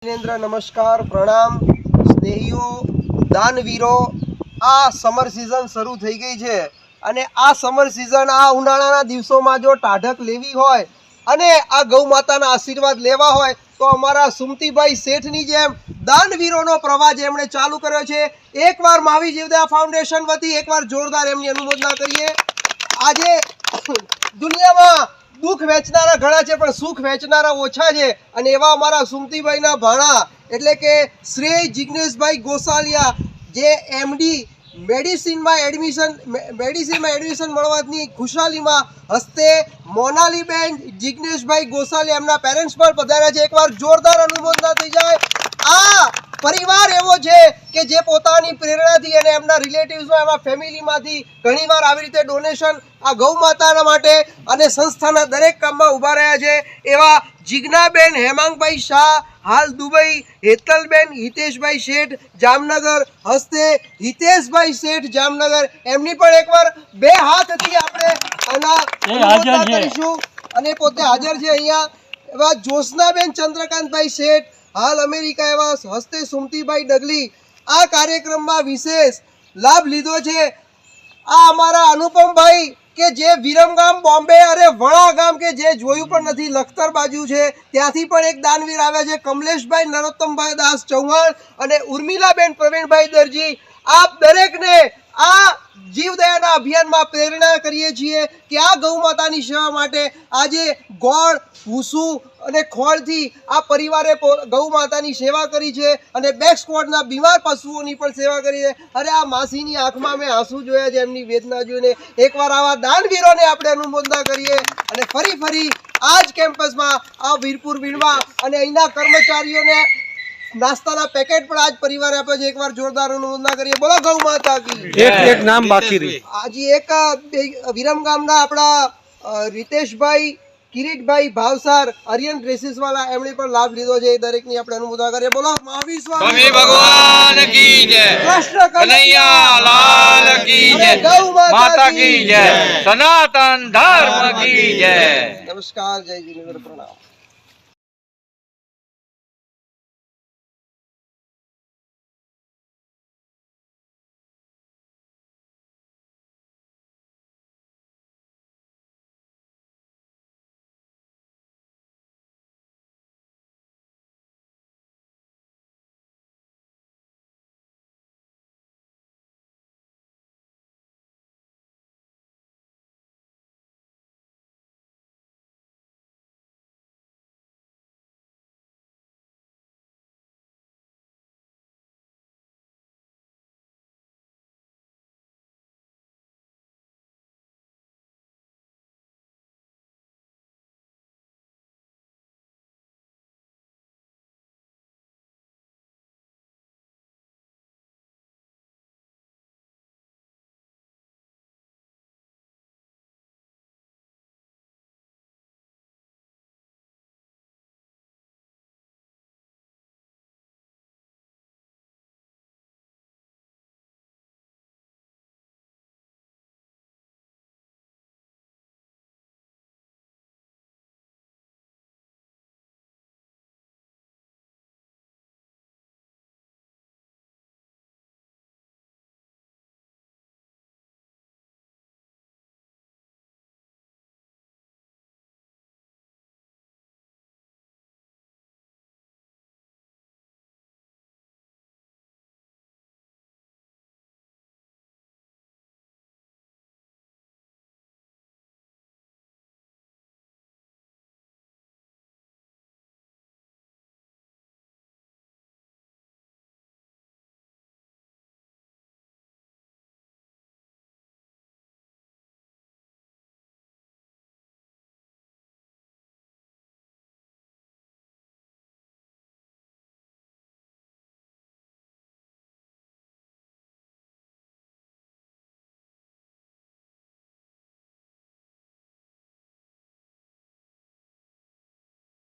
जिनेन्द्र नमस्कार प्रणाम स्नेहीओ दानवीरो। आ summer season शुरू थई गई है अने आ समर सीजन आ उनाळाना दिवसोमां जो टाढक लेवी होय अने आ गौ माताना आशीर्वाद लेवा होय तो अमारा सुमतीभाई सेठनी जेम दानवीरोनो प्रवाह जेमणे चालू कर्यो छे। एकवार मावी जीवदया फाउंडेशन वती एकवार जोरदार एमनी अनुमोदना करीए। आजे दुनियामां दुख वेचनारा घणा छे पण सुख वेचनारा ओछा छे अने एवा अमारा सुमतीभाईना भाणा एटले के श्री जिग्नेशभाई गोसालिया जे एमडी मेडिसिन में एडमिशन मळवानी खुशालीमां हस्ते मोनालीबेन जिग्नेशभाई गोसालिया एमना पेरेंट्स पर पधार्या छे। एकवार जोरदार अनुमोदना थई जाय। आ परिवार एवो छे के जे पोतानी प्रेरणाथी अने एमना रिलेटिव्समां एवा फेमिलीमांथी घणीवार आवी रीते डोनेशन आ गौ माताना माटे अने संस्थाना दरेक काममां उभा रह्या छे। एवा जिग्नाबेन हेमांगभाई शाह हाल दुबई, हेतलबेन हितेशभाई शेठ जामनगर हस्ते हितेशभाई शेठ जामनगर एमनी पण एकवार बे हाथथी आपणे आना अनुमोदना करीशुं अने पोते हाजर छे अहींया एवा ज्योत्सनाबेन चंद्रकांतभाई शेठ हाल अमेरिका एवा हस्ते सुमतीभाई डगली आ कार्यक्रममां विशेष लाभ लीधो छे। आ अमारा अनुपमभाई के जे विरमगाम बॉम्बे अरे वणा गाम के जे जोयुं पण नथी लखतर बाजू छे त्यांथी पण एक दानवीर आव्या छे। कमलेशभाई नरोत्तमभाई दास चौहाण अने उर्मिलाबेन प्रवीणभाई दरजी आप दरेक ने आ जीवदयाना अभियानमां प्रेरणा करीए छीए कि आ गौ मातानी सेवा माटे आजे गोळ भूसू अने खोळथी आ परिवारे गौ मातानी सेवा करी छे अने बेक स्क्वॉडना बीमार पशुओनी पण सेवा करी छे। अरे आ मासीनी आंखमां मैं आंसू जोया छे एमनी वेदना जोईने। एकवार आवा दानवीरोने आपणे अनुमोदना करीए अने फरी आज केम्पसमां आ वीरपुर वीणवा अने અહીંના कर्मचारीओने नास्ताना पैकेट पर आज परिवार आपे छे। एकवार जोरदार अनुमोदना करिए। बोलो गौ माता की। एक नाम बाकी रही आज एक विरमगामना आपड़ा रितेशभाई किरीटभाई भावसार आर्यन ड्रेसेस वाला एमणे पण लाभ लीधो छे। दरेकनी आपणे अनुमोदना करिए। बोलो महावीर स्वामी भगवान की जय, कृष्ण कन्हैया लाल की जय, गौ माता की जय, सनातन धर्म की जय। नमस्कार, जय जिनेन्द्र, प्रणाम।